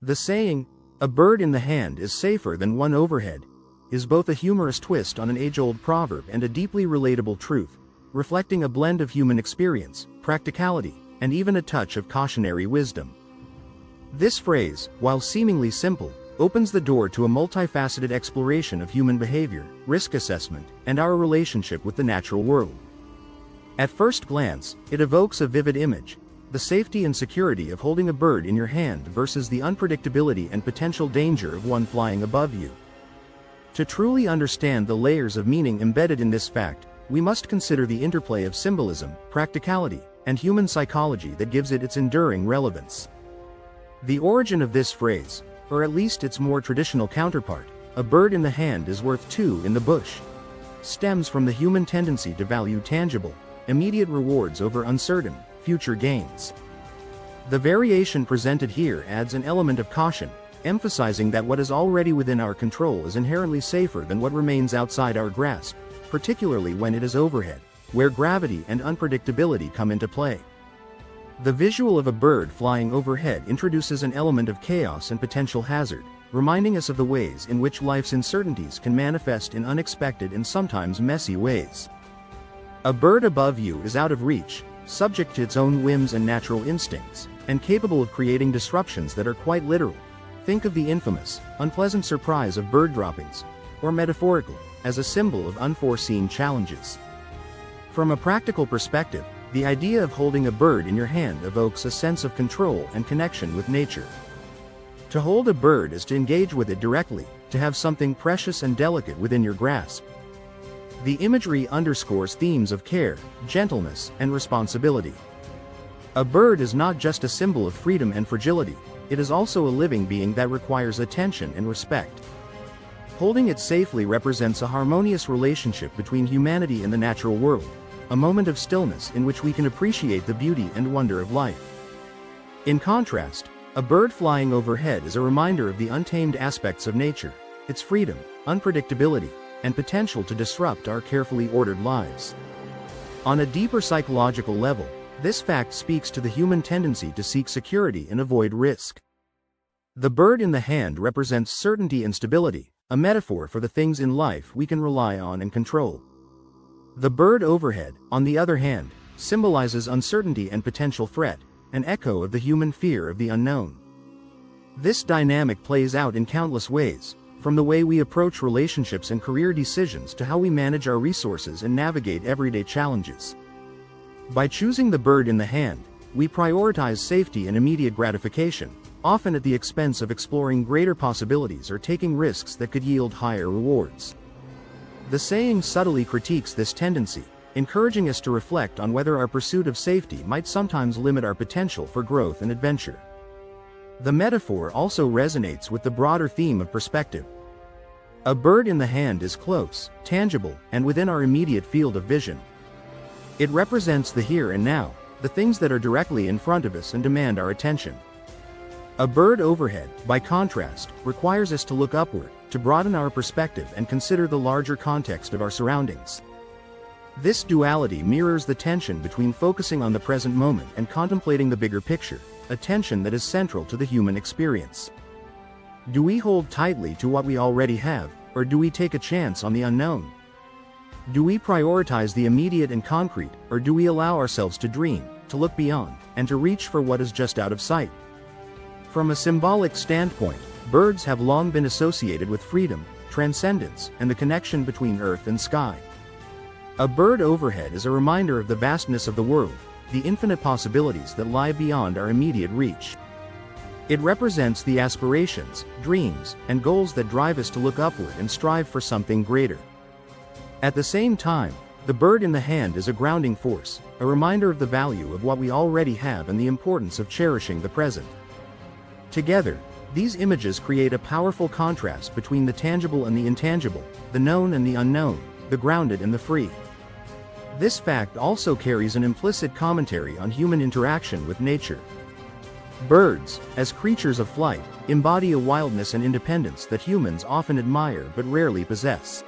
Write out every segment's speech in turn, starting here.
The saying, "A bird in the hand is safer than one overhead," is both a humorous twist on an age-old proverb and a deeply relatable truth, reflecting a blend of human experience, practicality, and even a touch of cautionary wisdom. This phrase, while seemingly simple, opens the door to a multifaceted exploration of human behavior, risk assessment, and our relationship with the natural world. At first glance, it evokes a vivid image: the safety and security of holding a bird in your hand versus the unpredictability and potential danger of one flying above you. To truly understand the layers of meaning embedded in this fact, we must consider the interplay of symbolism, practicality, and human psychology that gives it its enduring relevance. The origin of this phrase, or at least its more traditional counterpart, "a bird in the hand is worth two in the bush," stems from the human tendency to value tangible, immediate rewards over uncertain, future gains. The variation presented here adds an element of caution, emphasizing that what is already within our control is inherently safer than what remains outside our grasp, particularly when it is overhead, where gravity and unpredictability come into play. The visual of a bird flying overhead introduces an element of chaos and potential hazard, reminding us of the ways in which life's uncertainties can manifest in unexpected and sometimes messy ways. A bird above you is out of reach, subject to its own whims and natural instincts, and capable of creating disruptions that are quite literal. Think of the infamous, unpleasant surprise of bird droppings, or metaphorical, as a symbol of unforeseen challenges. From a practical perspective, the idea of holding a bird in your hand evokes a sense of control and connection with nature. To hold a bird is to engage with it directly, to have something precious and delicate within your grasp. The imagery underscores themes of care, gentleness, and responsibility. A bird is not just a symbol of freedom and fragility, it is also a living being that requires attention and respect. Holding it safely represents a harmonious relationship between humanity and the natural world, a moment of stillness in which we can appreciate the beauty and wonder of life. In contrast, a bird flying overhead is a reminder of the untamed aspects of nature, its freedom, unpredictability, and potential to disrupt our carefully ordered lives. On a deeper psychological level, this fact speaks to the human tendency to seek security and avoid risk. The bird in the hand represents certainty and stability, a metaphor for the things in life we can rely on and control. The bird overhead, on the other hand, symbolizes uncertainty and potential threat, an echo of the human fear of the unknown. This dynamic plays out in countless ways, from the way we approach relationships and career decisions to how we manage our resources and navigate everyday challenges. By choosing the bird in the hand, we prioritize safety and immediate gratification, often at the expense of exploring greater possibilities or taking risks that could yield higher rewards. The saying subtly critiques this tendency, encouraging us to reflect on whether our pursuit of safety might sometimes limit our potential for growth and adventure. The metaphor also resonates with the broader theme of perspective. A bird in the hand is close, tangible, and within our immediate field of vision. It represents the here and now, the things that are directly in front of us and demand our attention. A bird overhead, by contrast, requires us to look upward, to broaden our perspective and consider the larger context of our surroundings. This duality mirrors the tension between focusing on the present moment and contemplating the bigger picture, a tension that is central to the human experience. Do we hold tightly to what we already have, or do we take a chance on the unknown? Do we prioritize the immediate and concrete, or do we allow ourselves to dream, to look beyond, and to reach for what is just out of sight? From a symbolic standpoint, birds have long been associated with freedom, transcendence, and the connection between earth and sky. A bird overhead is a reminder of the vastness of the world, the infinite possibilities that lie beyond our immediate reach. It represents the aspirations, dreams, and goals that drive us to look upward and strive for something greater. At the same time, the bird in the hand is a grounding force, a reminder of the value of what we already have and the importance of cherishing the present. Together, these images create a powerful contrast between the tangible and the intangible, the known and the unknown, the grounded and the free. This fact also carries an implicit commentary on human interaction with nature. Birds, as creatures of flight, embody a wildness and independence that humans often admire but rarely possess.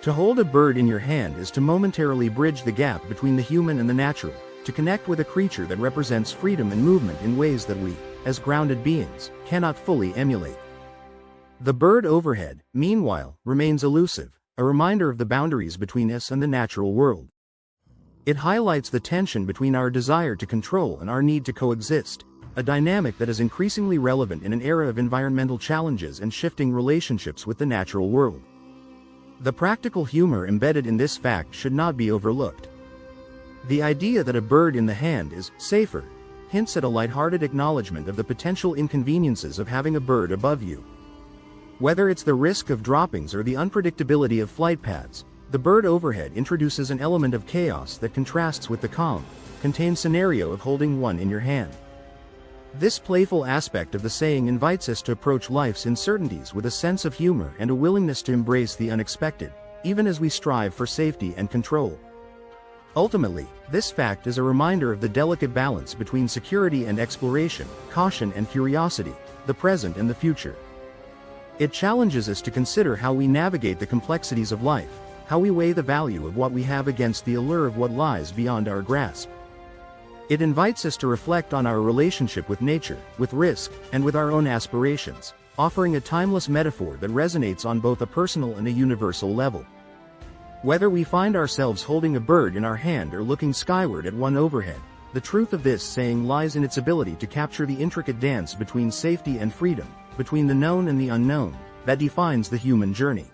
To hold a bird in your hand is to momentarily bridge the gap between the human and the natural, to connect with a creature that represents freedom and movement in ways that we, as grounded beings, cannot fully emulate. The bird overhead, meanwhile, remains elusive, a reminder of the boundaries between us and the natural world. It highlights the tension between our desire to control and our need to coexist, a dynamic that is increasingly relevant in an era of environmental challenges and shifting relationships with the natural world. The practical humor embedded in this fact should not be overlooked. The idea that a bird in the hand is safer hints at a lighthearted acknowledgement of the potential inconveniences of having a bird above you. Whether it's the risk of droppings or the unpredictability of flight paths, the bird overhead introduces an element of chaos that contrasts with the calm, contained scenario of holding one in your hand. This playful aspect of the saying invites us to approach life's uncertainties with a sense of humor and a willingness to embrace the unexpected, even as we strive for safety and control. Ultimately, this fact is a reminder of the delicate balance between security and exploration, caution and curiosity, the present and the future. It challenges us to consider how we navigate the complexities of life, how we weigh the value of what we have against the allure of what lies beyond our grasp. It invites us to reflect on our relationship with nature, with risk, and with our own aspirations, offering a timeless metaphor that resonates on both a personal and a universal level. Whether we find ourselves holding a bird in our hand or looking skyward at one overhead, the truth of this saying lies in its ability to capture the intricate dance between safety and freedom, between the known and the unknown, that defines the human journey.